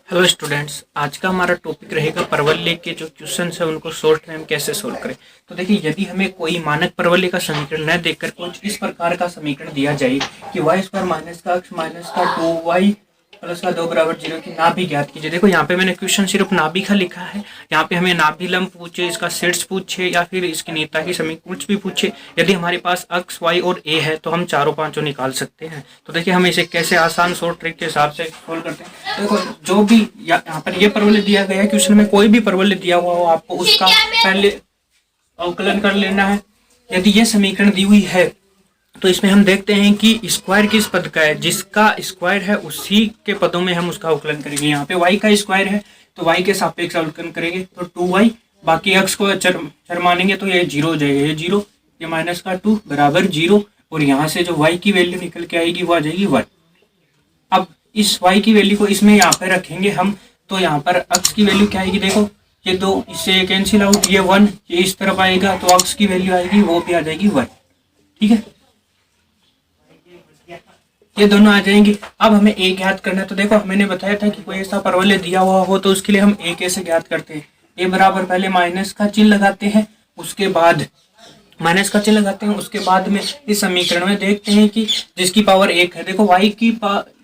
Hello students, आज का हमारा टॉपिक रहेगा परवलय के जो क्वेश्चन है उनको शॉर्ट में हम कैसे सोल्व करें। तो देखिए, यदि हमें कोई मानक परवलय का समीकरण न देकर कुछ इस प्रकार का समीकरण दिया जाए कि वाई स्क्वायर माइनस का एक्स माइनस का 2y प्लस का 2 बराबर 0 की नाभि ज्ञात कीजिए। देखो, यहाँ पे मैंने क्वेश्चन सिर्फ नाभि का लिखा है। यहाँ पे हमें नाभि लंब पूछे, इसका शीर्ष पूछे या फिर इसकी नेता की समीकरण कुछ भी पूछे। यदि हमारे पास एक्स वाई और ए है तो हम चारों पांचों निकाल सकते हैं। तो देखिए, हम इसे कैसे आसान शॉर्ट ट्रिक के हिसाब से सोल्व करते हैं। देखो, जो भी यहाँ पर ये परवलय दिया गया है, क्वेश्चन में कोई भी परवलय दिया हुआ हो, आपको उसका पहले अवकलन कर लेना है। यदि ये समीकरण दी हुई है तो इसमें हम देखते हैं कि स्क्वायर किस पद का है, जिसका स्क्वायर है उसी के पदों में हम उसका अवकलन करेंगे। यहाँ पे y का स्क्वायर है तो y के सापेक्ष अवकलन करेंगे तो 2y, बाकी x को चर मानेंगे तो ये 0 हो जाएगा, ये 0, ये माइनस का 2 बराबर 0, और यहाँ से जो y की वैल्यू निकल के आएगी वो आ जाएगी 1। अब इस y की वैल्यू को इसमें यहाँ पे रखेंगे हम, तो यहाँ पर x की वैल्यू क्या आएगी, देखो ये 2 इससे कैंसिल आउट, ये 1, ये इस तरफ आएगा तो x की वैल्यू आएगी वो भी आ जाएगी 1। ठीक है, ये दोनों आ जाएंगे। अब हमें ए ज्ञात करना है। तो देखो, मैंने बताया था कि कोई ऐसा परवलय दिया हुआ हो तो उसके लिए हम ए कैसे ज्ञात करते हैं। ए बराबर पहले माइनस का चिन्ह लगाते हैं, उसके बाद माइनस का चिन्ह लगाते हैं, उसके बाद में इस समीकरण में देखते हैं कि जिसकी पावर 1 है। देखो, y की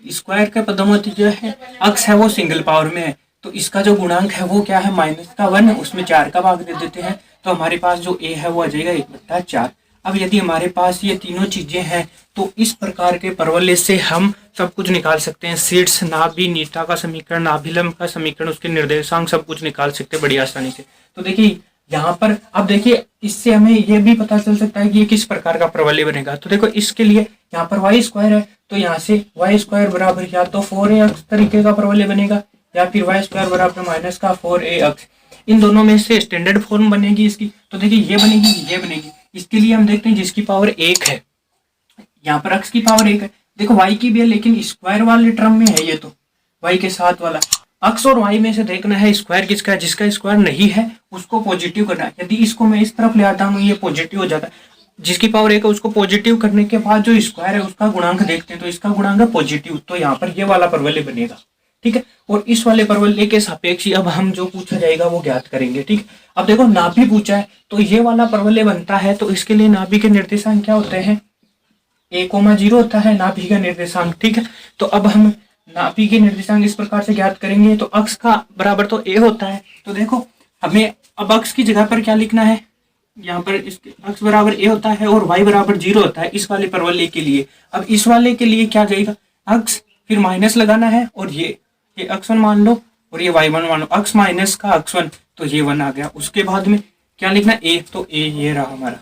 स्क्वायर के पदों में जो है अक्स है वो सिंगल पावर में है, तो इसका जो गुणांक है वो क्या है, माइनस का 1, उसमें 4 का भाग दे देते हैं, तो हमारे पास जो ए है वो आ जाएगा 1/4। अब यदि हमारे पास ये तीनों चीजें हैं तो इस प्रकार के परवलय से हम सब कुछ निकाल सकते हैं। शीर्ष, नाभि, नीता का समीकरण, नाभिलंब का समीकरण, उसके निर्देशांक, सब कुछ निकाल सकते हैं बड़ी आसानी से। तो देखिए यहाँ पर, अब देखिए इससे हमें यह भी पता चल सकता है कि ये किस प्रकार का परवलय बनेगा। तो देखो, इसके लिए यहाँ पर वाई स्क्वायर है तो यहाँ से वाई स्क्वायर बराबर या तो 4ax तरीके का परवलय बनेगा या फिर वाई स्क्वायर बराबर माइनस का 4ax। इन दोनों में से स्टैंडर्ड फॉर्म बनेगी इसकी। तो देखिए, ये बनेगी, ये बनेगी। इसके लिए हम देखते हैं जिसकी पावर 1 है, यहाँ पर x की पावर 1 है। देखो, y की भी है लेकिन स्क्वायर वाले टर्म में है, ये तो y के साथ वाला। x और y में से देखना है स्क्वायर किसका है, जिसका स्क्वायर नहीं है उसको पॉजिटिव करना है। यदि इसको मैं इस तरफ ले आता हूँ, ये पॉजिटिव हो जाता है। जिसकी पावर 1 है उसको पॉजिटिव करने के बाद जो स्क्वायर है उसका गुणांक देखते हैं, तो इसका गुणांक है पॉजिटिव, तो यहाँ पर ये वाला परवलय बनेगा। ठीक है, और इस वाले परवलय के सापेक्ष अब हम जो पूछा जाएगा वो ज्ञात करेंगे। ठीक, अब देखो, नाभि पूछा है तो ये वाला परवलय बनता है, तो इसके लिए नाभि के निर्देशांक क्या होते हैं, a,0 होता है नाभि का निर्देशांक। ठीक है, तो अब हम नाभि के निर्देशांक इस प्रकार से ज्ञात करेंगे। तो अक्ष का बराबर तो a होता है, तो देखो हमें अब अक्ष की जगह पर क्या लिखना है, यहाँ पर इसके अक्ष बराबर a होता है और y बराबर 0 होता है इस वाले परवलय के लिए। अब इस वाले के लिए क्या जाएगा, अक्ष फिर माइनस लगाना है, और ये x1 मान लो और ये y1 मान लो, अक्ष माइनस का x1 तो ये 1 आ गया। उसके बाद में क्या लिखना, a, तो a ये रहा हमारा।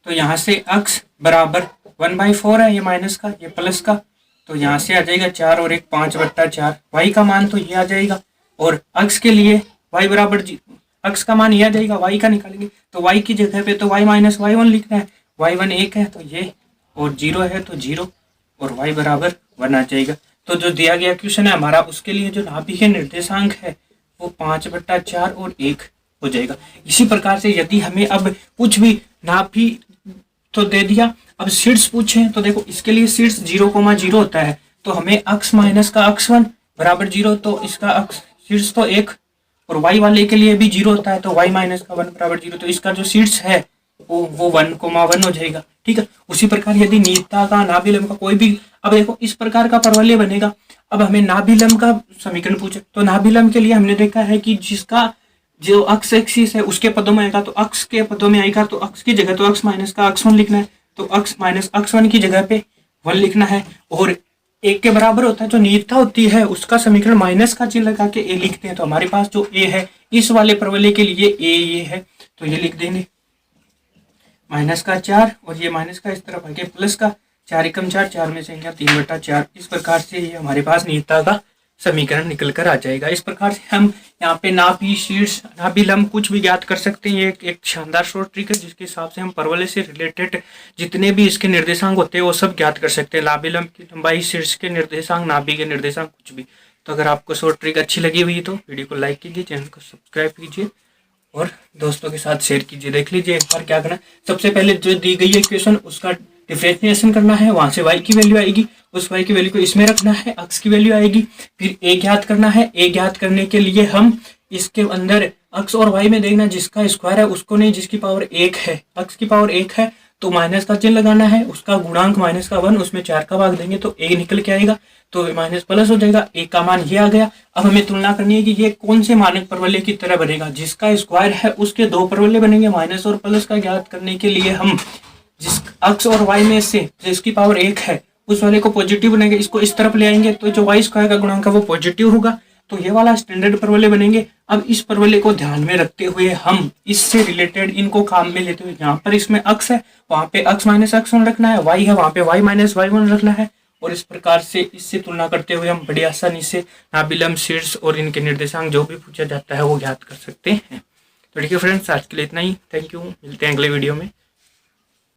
तो यहाँ से x बराबर 1/4 है, ये माइनस का, ये प्लस का, तो यहाँ से आ जाएगा 4 और 1 5/4। y का मान तो ये आ जाएगा, और x के लिए y बराबर x का मान ये आ जाएगा, y का निकालेंगे तो y की जगह पे तो y माइनस y1 लिखना है। y1 1 है तो ये, और 0 है तो 0, और y बराबर 1 आ जाएगा। तो जो दिया गया क्वेश्चन है हमारा, उसके लिए जो नाभि के निर्देशांक है वो 5/4 और 1 हो जाएगा। इसी प्रकार से यदि हमें अब कुछ भी नाभि तो दे दिया, अब शीर्ष पूछे तो देखो इसके लिए शीर्ष 0,0 होता है, तो हमें x माइनस का x1 बराबर 0, तो इसका x शीर्ष तो 1, और y वाले के लिए भी 0 होता है तो y माइनस का 1 बराबर 0, तो इसका जो शीर्ष है वो 1,1 हो जाएगा। ठीक है, उसी प्रकार यदि नीता का, नाभिलंब का कोई भी, अब देखो इस प्रकार का परवलय बनेगा। अब हमें नाभिलंब का समीकरण पूछे, तो नाभिलंब के लिए हमने देखा है कि जिसका जो अक्ष एक्सिस है उसके पदों में आएगा, तो अक्ष के पदों में आएगा तो अक्ष की जगह तो अक्ष माइनस का x1 लिखना है, तो अक्ष माइनस x1 की जगह पे 1 लिखना है, और 1 के बराबर होता है जो नीता होती है उसका समीकरण माइनस का चिन्ह लगा के a लिखते हैं। तो हमारे पास जो a है इस वाले परवलय के लिए a ये है, तो ये लिख देंगे माइनस का 4, और ये माइनस का इस तरफ आगे प्लस का 4 एकम 4, 4 में से 3/4। इस प्रकार से ये हमारे पास नीता का समीकरण निकल कर आ जाएगा। इस प्रकार से हम यहाँ पे नाभि, शीर्ष, नाभिलंब कुछ भी ज्ञात कर सकते हैं। ये एक शानदार शॉर्ट ट्रिक है जिसके हिसाब से हम परवलय से रिलेटेड जितने भी इसके निर्देशांक होते हैं वो सब ज्ञात कर सकते हैं। नाभिलंब की लंबाई, शीर्ष के निर्देशांक, नाभि के निर्देशांक, कुछ भी। तो अगर आपको शॉर्ट ट्रिक अच्छी लगी हुई तो वीडियो को लाइक कीजिए, चैनल को सब्सक्राइब कीजिए और दोस्तों के साथ शेयर कीजिए। देख लीजिए एक बार क्या करना है। सबसे पहले जो दी गई है इक्वेशन उसका डिफरेंशिएशन करना है, वहां से y की वैल्यू आएगी, उस y की वैल्यू को इसमें रखना है, x की वैल्यू आएगी, फिर a ज्ञात करना है। a ज्ञात करने के लिए हम इसके अंदर x और y में देखना जिसका स्क्वायर है उसको नहीं, जिसकी पावर 1 है, x की पावर 1 है तो माइनस का चिन्ह लगाना है, उसका गुणांक माइनस का 1, उसमें 4 का भाग देंगे तो a निकल के आएगा, तो माइनस प्लस हो जाएगा, a का मान ये आ गया। अब हमें तुलना करनी है कि ये कौन से मानक परवलय की तरह बनेगा। जिसका स्क्वायर है उसके 2 परवलय बनेंगे। माइनस और प्लस का ज्ञात करने के लिए हम जिस x और y में से जिसकी पावर 1 है उस वाले को पॉजिटिव बनेंगे, इसको इस तरफ ले आएंगे तो जो y स्क्वायर का गुणांक है वो पॉजिटिव होगा, तो ये वाला स्टैंडर्ड परवलय बनेंगे। अब इस परवलय को ध्यान में रखते हुए हम इससे रिलेटेड इनको काम में लेते हुए, यहाँ पर इसमें x है वहां पे x माइनस x1 रखना है, y है वहां पे y माइनस y1 रखना है, और इस प्रकार से इससे तुलना करते हुए हम बड़ी आसानी से नाभिलंब शीर्ष और इनके निर्देशांक जो भी पूछा जाता है वो ज्ञात कर सकते हैं। तो ठीक है फ्रेंड्स, आज के लिए इतना ही। थैंक यू, मिलते हैं अगले वीडियो में।